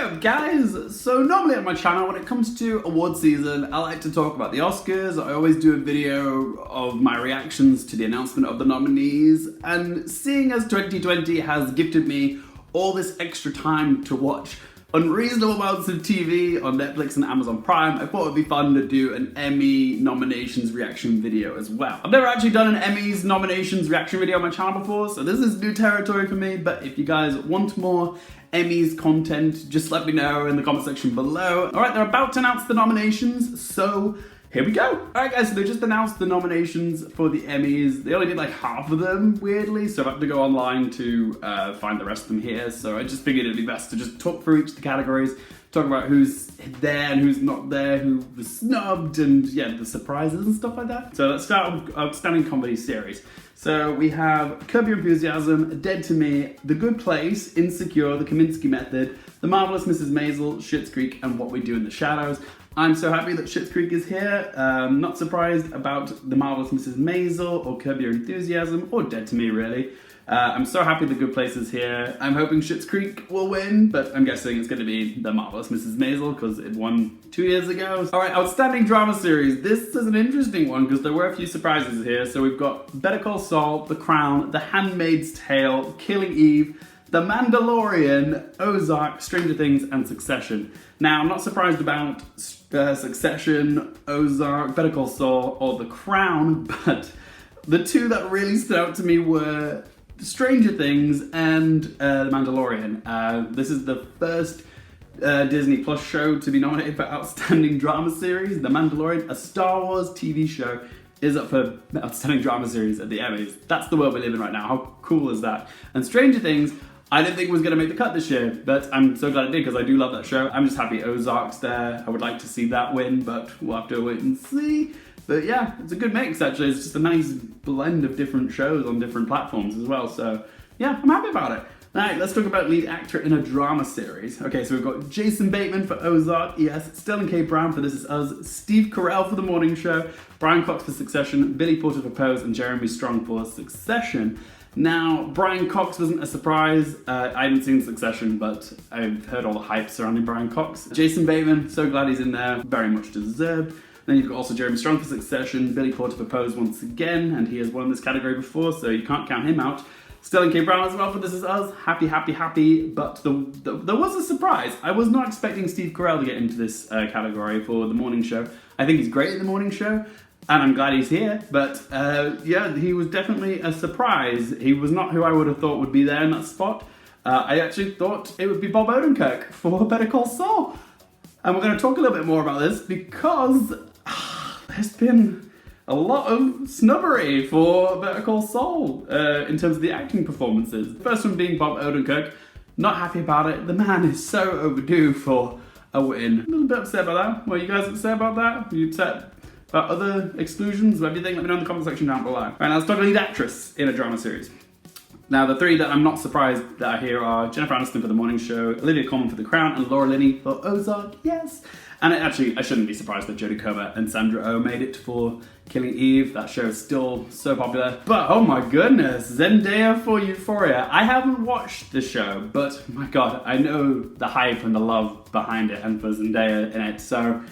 up, guys? So normally on my channel, when it comes to award season, I like to talk about the Oscars. I always do a video of my reactions to the announcement of the nominees, and seeing as 2020 has gifted me all this extra time to watch unreasonable amounts of TV on Netflix and Amazon Prime, I thought it would be fun to do an Emmy nominations reaction video as well. I've never actually done an Emmys nominations reaction video on my channel before, so this is new territory for me, but if you guys want more Emmys content, just let me know in the comment section below. Alright, they're about to announce the nominations, so here we go. Alright guys, so they just announced the nominations for the Emmys. They only did like half of them, weirdly, so I have to go online to find the rest of them here. So I just figured it'd be best to just talk through each of the categories, talk about who's there and who's not there, who was snubbed, and yeah, the surprises and stuff like that. So let's start with Outstanding Comedy Series. So we have Curb Your Enthusiasm, Dead to Me, The Good Place, Insecure, The Kominsky Method, The Marvelous Mrs Maisel, Schitts Creek, and What We Do in the Shadows. I'm so happy that Schitts Creek is here. Not surprised about The Marvelous Mrs Maisel or Curb Your Enthusiasm, or Dead to Me really. I'm so happy The Good Place is here. I'm hoping Schitts Creek will win, but I'm guessing it's going to be The Marvelous Mrs Maisel because it won 2 years ago. Alright, Outstanding Drama Series. This is an interesting one because there were a few surprises here. So we've got Better Call Saul, The Crown, The Handmaid's Tale, Killing Eve, The Mandalorian, Ozark, Stranger Things, and Succession. Now, I'm not surprised about Succession, Ozark, Better Call Saul, or The Crown, but the two that really stood out to me were Stranger Things and The Mandalorian. This is the first Disney Plus show to be nominated for Outstanding Drama Series. The Mandalorian, a Star Wars TV show, is up for Outstanding Drama Series at the Emmys. That's the world we live in right now. How cool is that? And Stranger Things, I didn't think it was going to make the cut this year, but I'm so glad it did because I do love that show. I'm just happy Ozark's there. I would like to see that win, but we'll have to wait and see. But yeah, it's a good mix actually. It's just a nice blend of different shows on different platforms as well. So yeah, I'm happy about it. Alright, let's talk about lead actor in a drama series. Okay, so we've got Jason Bateman for Ozark, yes, Sterling K. Brown for This Is Us, Steve Carell for The Morning Show, Brian Cox for Succession, Billy Porter for Pose, and Jeremy Strong for Succession. Now, Brian Cox wasn't a surprise. I haven't seen Succession, but I've heard all the hype surrounding Brian Cox. Jason Bateman, so glad he's in there, very much deserved. Then you've got also Jeremy Strong for Succession, Billy Porter for Pose once again, and he has won this category before, so you can't count him out. Sterling K. Brown as well for This Is Us, happy, but there was a surprise. I was not expecting Steve Carell to get into this category for The Morning Show. I think he's great at The Morning Show, and I'm glad he's here, but yeah, he was definitely a surprise. He was not who I would have thought would be there in that spot. I actually thought it would be Bob Odenkirk for Better Call Saul. And we're going to talk a little bit more about this because there's been a lot of snubbery for Better Call Saul in terms of the acting performances. The first one being Bob Odenkirk. Not happy about it. The man is so overdue for a win. A little bit upset about that. Were you guys upset about that? Were you upset about other exclusions? What do you think? Let me know in the comment section down below. Right, now let's talk lead actress in a drama series. Now, the three that I'm not surprised that are here are Jennifer Aniston for The Morning Show, Olivia Colman for The Crown, and Laura Linney for Ozark, yes! And I shouldn't be surprised that Jodie Comer and Sandra Oh made it for Killing Eve. That show is still so popular. But, oh my goodness, Zendeya for Euphoria. I haven't watched the show, but my god, I know the hype and the love behind it and for Zendeya in it, so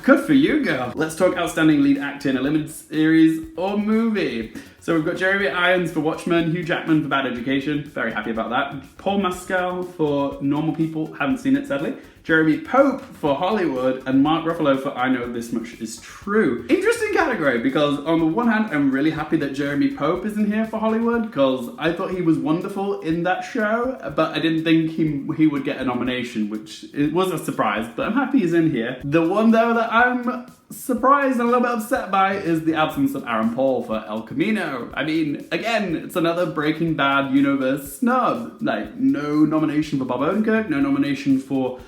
good for you, girl. Let's talk Outstanding Lead Actor in a Limited Series or Movie. So we've got Jeremy Irons for Watchmen, Hugh Jackman for Bad Education, very happy about that. Paul Mescal for Normal People, haven't seen it sadly. Jeremy Pope for Hollywood, and Mark Ruffalo for I Know This Much Is True. Interesting category because on the one hand, I'm really happy that Jeremy Pope isn't here for Hollywood because I thought he was wonderful in that show, but I didn't think he would get a nomination, which it was a surprise, but I'm happy he's in here. The one though that I'm surprised and a little bit upset by is the absence of Aaron Paul for El Camino. I mean, again, it's another Breaking Bad universe snub. Like, no nomination for Bob Odenkirk, no nomination for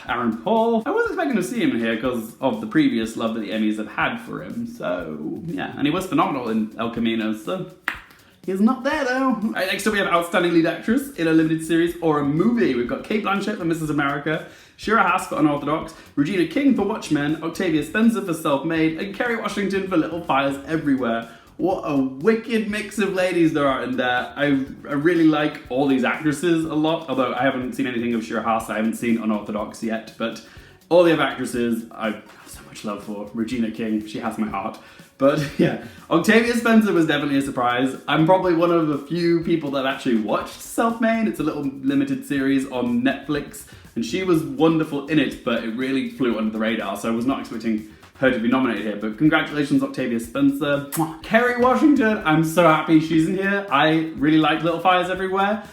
Aaron Paul. I wasn't expecting to see him in here because of the previous love that the Emmys have had for him, so yeah, and he was phenomenal in El Camino, so he's not there though. Right, next up we have Outstanding Lead Actress in a Limited Series or a Movie. We've got Cate Blanchett for Mrs America, Shira Haas for Unorthodox, Regina King for Watchmen, Octavia Spencer for Self-Made, and Kerry Washington for Little Fires Everywhere. What a wicked mix of ladies there are in there. I really like all these actresses a lot, although I haven't seen anything of Shira Haas. I haven't seen Unorthodox yet, but all the other actresses I have so much love for. Regina King, she has my heart. But yeah, Octavia Spencer was definitely a surprise. I'm probably one of a few people that actually watched Self-Made. It's a little limited series on Netflix, and she was wonderful in it, but it really flew under the radar, so I was not expecting her to be nominated here. But congratulations, Octavia Spencer. Kerry Washington, I'm so happy she's in here. I really like Little Fires Everywhere,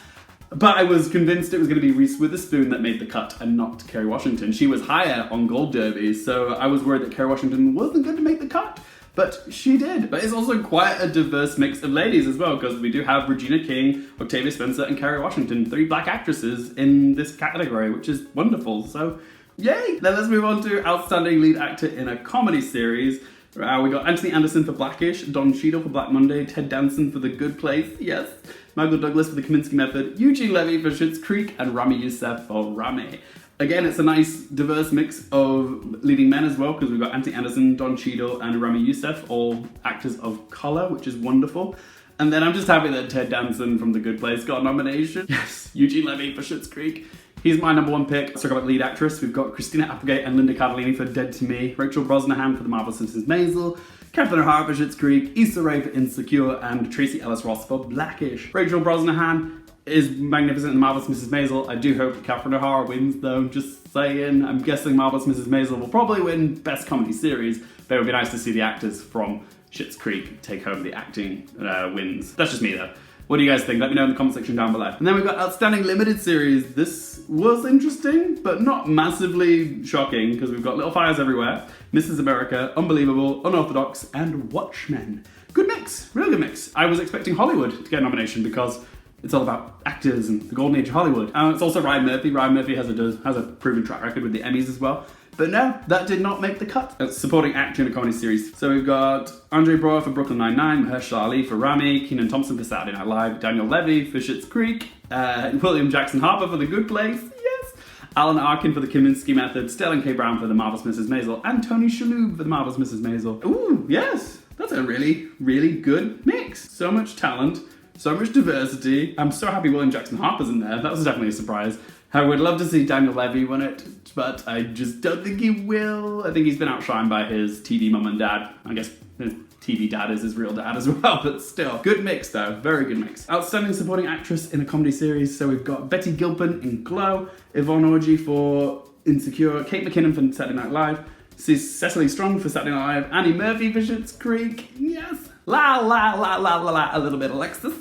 but I was convinced it was going to be Reese Witherspoon that made the cut and not Kerry Washington. She was higher on Gold Derby, so I was worried that Kerry Washington wasn't going to make the cut, but she did. But it's also quite a diverse mix of ladies as well, because we do have Regina King, Octavia Spencer, and Kerry Washington, 3 black actresses in this category, which is wonderful. So yay! Then let's move on to Outstanding Lead Actor in a Comedy Series. We got Anthony Anderson for Blackish, Don Cheadle for Black Monday, Ted Danson for The Good Place, yes, Michael Douglas for The Kaminsky Method, Eugene Levy for Schitts Creek, and Rami Youssef for Rami. Again, it's a nice, diverse mix of leading men as well, because we've got Anthony Anderson, Don Cheadle, and Rami Youssef, all actors of colour, which is wonderful. And then I'm just happy that Ted Danson from The Good Place got a nomination. Yes, Eugene Levy for Schitts Creek. He's my number 1 pick. Let's talk about lead actress. We've got Christina Applegate and Linda Cardellini for Dead to Me, Rachel Brosnahan for The Marvelous Mrs Maisel, Catherine O'Hara for Schitts Creek, Issa Rae for Insecure, and Tracy Ellis Ross for Blackish. Rachel Brosnahan is magnificent in Marvelous Mrs Maisel. I do hope Catherine O'Hara wins though, just saying. I'm guessing Marvelous Mrs Maisel will probably win Best Comedy Series, but it would be nice to see the actors from Schitts Creek take home the acting wins. That's just me though. What do you guys think? Let me know in the comment section down below. And then we've got Outstanding Limited Series. This was interesting, but not massively shocking, because we've got Little Fires Everywhere, Mrs America, Unbelievable, Unorthodox, and Watchmen. Good mix, really good mix. I was expecting Hollywood to get a nomination because it's all about actors and the golden age of Hollywood. It's also Ryan Murphy. Ryan Murphy has a proven track record with the Emmys as well. But no, that did not make the cut. Supporting actor in a comedy series. So we've got Andre Braugher for Brooklyn Nine-Nine, Mahershala Ali for Rami, Kenan Thompson for Saturday Night Live, Daniel Levy for Schitt's Creek, William Jackson Harper for The Good Place, yes, Alan Arkin for The Kaminsky Method, Sterling K. Brown for The Marvelous Mrs Maisel, and Tony Shalhoub for The Marvelous Mrs Maisel. Ooh, yes, that's a really, really good mix. So much talent, so much diversity. I'm so happy William Jackson Harper's in there. That was definitely a surprise. I would love to see Daniel Levy win it, but I just don't think he will. I think he's been outshined by his TV mum and dad. I guess his TV dad is his real dad as well, but still. Good mix though, very good mix. Outstanding Supporting Actress in a Comedy Series. So we've got Betty Gilpin in Glow, Yvonne Orji for Insecure, Kate McKinnon for Saturday Night Live, Cecily Strong for Saturday Night Live, Annie Murphy for Schitt's Creek, yes. La la la la la la, a little bit Alexis.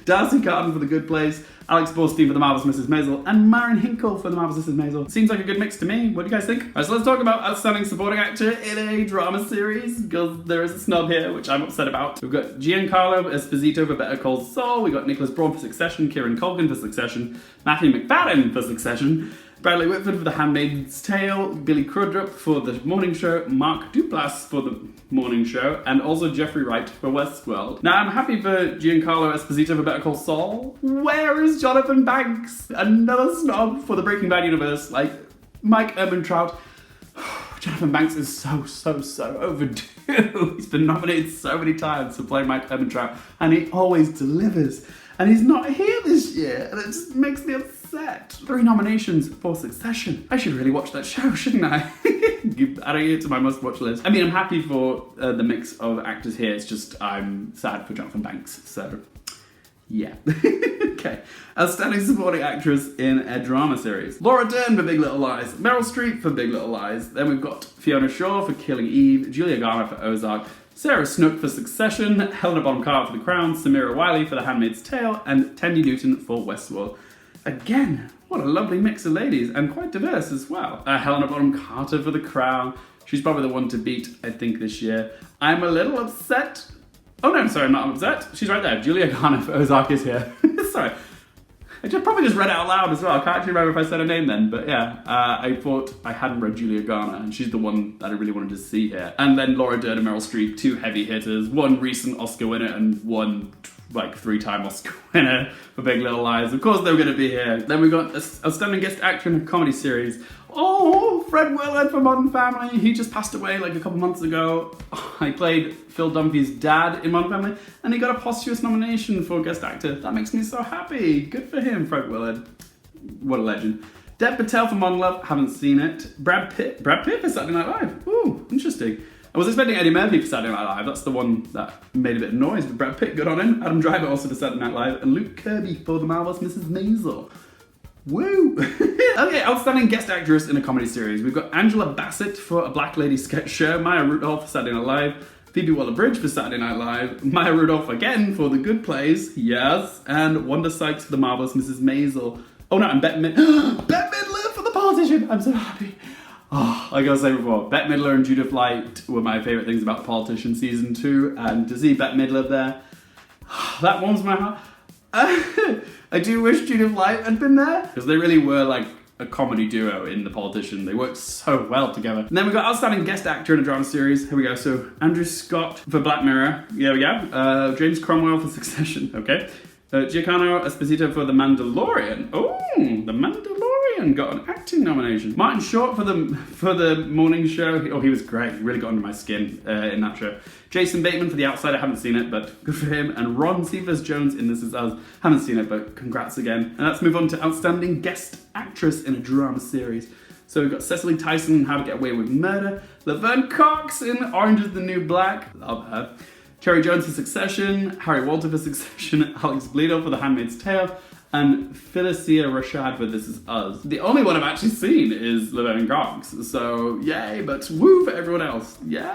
Darcy Carden for The Good Place, Alex Borstein for The Marvelous Mrs Maisel, and Maren Hinkle for The Marvelous Mrs Maisel. Seems like a good mix to me. What do you guys think? Alright, so let's talk about Outstanding Supporting Actor in a Drama Series, because there is a snub here, which I'm upset about. We've got Giancarlo Esposito for Better Call Saul, we've got Nicholas Braun for Succession, Kieran Culkin for Succession, Matthew McFadden for Succession, Bradley Whitford for The Handmaid's Tale, Billy Crudup for The Morning Show, Mark Duplass for The Morning Show, and also Jeffrey Wright for Westworld. Now, I'm happy for Giancarlo Esposito for Better Call Saul. Where is Jonathan Banks? Another snob for the Breaking Bad universe, like Mike Ehrmantraut. Jonathan Banks is so overdue. He's been nominated so many times for playing Mike Ehrmantraut, and he always delivers. And he's not here this year, and it just makes me upset. 3 nominations for Succession. I should really watch that show, shouldn't I? Adding it to my must-watch list. I mean, I'm happy for the mix of actors here. It's just I'm sad for Jonathan Banks, so yeah. Okay. Outstanding Supporting Actress in a Drama Series. Laura Dern for Big Little Lies, Meryl Streep for Big Little Lies. Then we've got Fiona Shaw for Killing Eve, Julia Garner for Ozark, Sarah Snook for Succession, Helena Bonham Carter for The Crown, Samira Wiley for The Handmaid's Tale, and Tandy Newton for Westworld. Again, what a lovely mix of ladies, and quite diverse as well. Helena Bonham Carter for The Crown. She's probably the one to beat, I think, this year. I'm a little upset. Oh no, I'm sorry, I'm not upset. She's right there. Julia Garner for Ozark is here. Sorry. I probably just read it out loud as well. I can't actually remember if I said her name then, but yeah. I thought I hadn't read Julia Garner, and she's the one that I really wanted to see here. And then Laura Dern and Meryl Streep, 2 heavy hitters. One recent Oscar winner and one like 3-time Oscar winner for Big Little Lies. Of course they were going to be here. Then we got Outstanding Guest Actor in a Comedy Series. Oh, Fred Willard for Modern Family. He just passed away like a couple months ago. I played Phil Dunphy's dad in Modern Family, and he got a posthumous nomination for Guest Actor. That makes me so happy. Good for him, Fred Willard. What a legend. Dev Patel for Modern Love. Haven't seen it. Brad Pitt for Saturday Night Live. Ooh, interesting. I was expecting Eddie Murphy for Saturday Night Live. That's the one that made a bit of noise, but Brad Pitt, good on him. Adam Driver also for Saturday Night Live, and Luke Kirby for The Marvelous Mrs Maisel. Woo! Okay, Outstanding Guest Actress in a Comedy Series. We've got Angela Bassett for A Black Lady Sketch Show, Maya Rudolph for Saturday Night Live, Phoebe Waller-Bridge for Saturday Night Live, Maya Rudolph again for The Good Place, yes, and Wanda Sykes for The Marvelous Mrs Maisel. Oh no, and Bette Midler for The Politician. I'm so happy. Oh, like I was saying before, Bette Midler and Judith Light were my favourite things about The Politician Season 2, and to see Bette Midler there, that warms my heart. I do wish Judith Light had been there, because they really were like a comedy duo in The Politician. They worked so well together. And then we've got Outstanding Guest Actor in a Drama Series. Here we go. So Andrew Scott for Black Mirror. Here we go. James Cromwell for Succession. Okay. Giancarlo Esposito for The Mandalorian. Oh, The Mandalorian got an acting nomination. Martin Short for the morning show. Oh, he was great. He really got under my skin in that show. Jason Bateman for The Outsider. Haven't seen it, but good for him. And Ron Cephas Jones in This Is Us. Haven't seen it, but congrats again. And let's move on to Outstanding Guest Actress in a Drama Series. So we've got Cecily Tyson in How to Get Away with Murder. Laverne Cox in Orange is the New Black. Love her. Cherry Jones for Succession, Harry Walter for Succession, Alex Bleedo for The Handmaid's Tale, and Felicia Rashad for This Is Us. The only one I've actually seen is Laverne Cox, so yay, but woo for everyone else. Yay!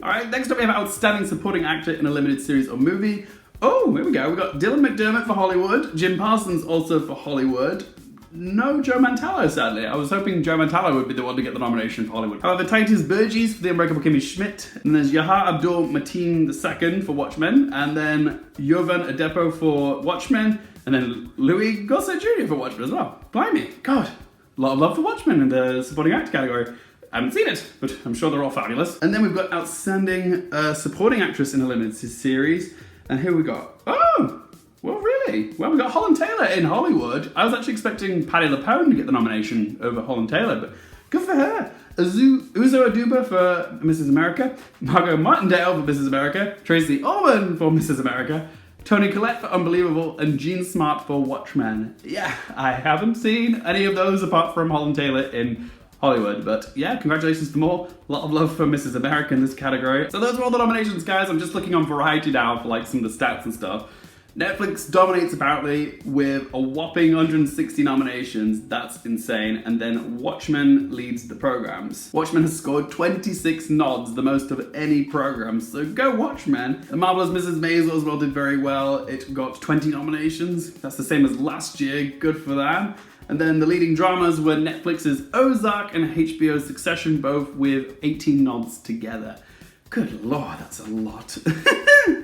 Alright, next up we have Outstanding Supporting Actor in a Limited Series or Movie. Oh, here we go. We've got Dylan McDermott for Hollywood, Jim Parsons also for Hollywood. No Joe Mantello, sadly. I was hoping Joe Mantello would be the one to get the nomination for Hollywood. However, Titus Burgess for The Unbreakable Kimmy Schmidt, and there's Yahya Abdul Mateen II for Watchmen, and then Jovan Adepo for Watchmen, and then Louis Gossett Jr. for Watchmen as well. Blimey, God, a lot of love for Watchmen in the supporting actor category. I haven't seen it, but I'm sure they're all fabulous. And then we've got Outstanding Supporting Actress in a Limited Series, and here we got, oh! Well, really? Well, we got Holland Taylor in Hollywood. I was actually expecting Patti LuPone to get the nomination over Holland Taylor, but good for her. Uzo Aduba for Mrs. America, Margot Martindale for Mrs. America, Tracy Ullman for Mrs. America, Toni Collette for Unbelievable, and Jean Smart for Watchmen. Yeah, I haven't seen any of those apart from Holland Taylor in Hollywood, but yeah, congratulations to them all. A lot of love for Mrs. America in this category. So those are all the nominations, guys. I'm just looking on Variety now for like some of the stats and stuff. Netflix dominates apparently with a whopping 160 nominations. That's insane. And then Watchmen leads the programs. Watchmen has scored 26 nods, the most of any program. So go Watchmen. The Marvelous Mrs. Maisel as well did very well. It got 20 nominations. That's the same as last year. Good for that. And then the leading dramas were Netflix's Ozark and HBO's Succession, both with 18 nods together. Good lord, that's a lot.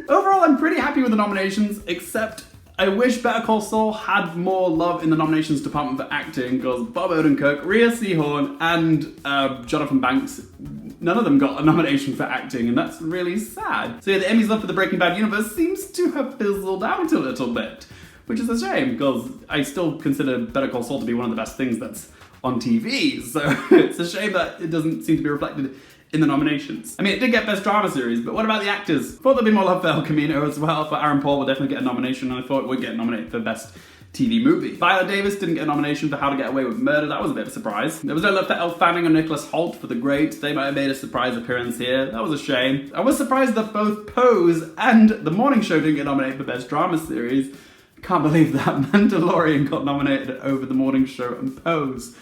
Overall, I'm pretty happy with the nominations, except I wish Better Call Saul had more love in the nominations department for acting, because Bob Odenkirk, Rhea Seehorn, and Jonathan Banks, none of them got a nomination for acting, and that's really sad. So yeah, the Emmys love for the Breaking Bad universe seems to have fizzled out a little bit, which is a shame, because I still consider Better Call Saul to be one of the best things that's on TV, so it's a shame that it doesn't seem to be reflected in the nominations. I mean, it did get Best Drama Series, but what about the actors? Thought there'd be more love for El Camino as well, but Aaron Paul will definitely get a nomination, and I thought it would get nominated for Best TV Movie. Viola Davis didn't get a nomination for How to Get Away with Murder. That was a bit of a surprise. There was no love for Elle Fanning or Nicholas Hoult for The Great. They might have made a surprise appearance here. That was a shame. I was surprised that both Pose and The Morning Show didn't get nominated for Best Drama Series. Can't believe that Mandalorian got nominated over The Morning Show and Pose.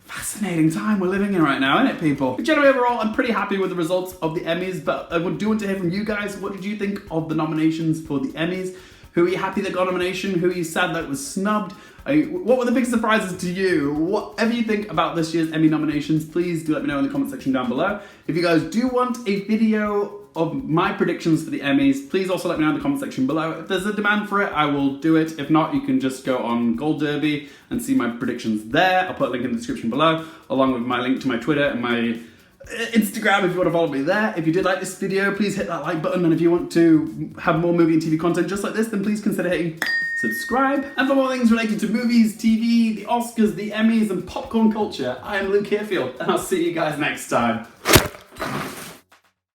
Fascinating time we're living in right now, isn't it, people? But generally, overall, I'm pretty happy with the results of the Emmys, but I do want to hear from you guys. What did you think of the nominations for the Emmys? Who are you happy that got a nomination? Who are you sad that was snubbed? What were the big surprises to you? Whatever you think about this year's Emmy nominations, please do let me know in the comment section down below. If you guys do want a video of my predictions for the Emmys, please also let me know in the comment section below. If there's a demand for it, I will do it. If not, you can just go on Gold Derby and see my predictions there. I'll put a link in the description below, along with my link to my Twitter and my Instagram if you want to follow me there. If you did like this video, please hit that like button, and if you want to have more movie and TV content just like this, then please consider hitting subscribe. And for more things related to movies, TV, the Oscars, the Emmys, and popcorn culture, I am Luke Hearfield, and I'll see you guys next time.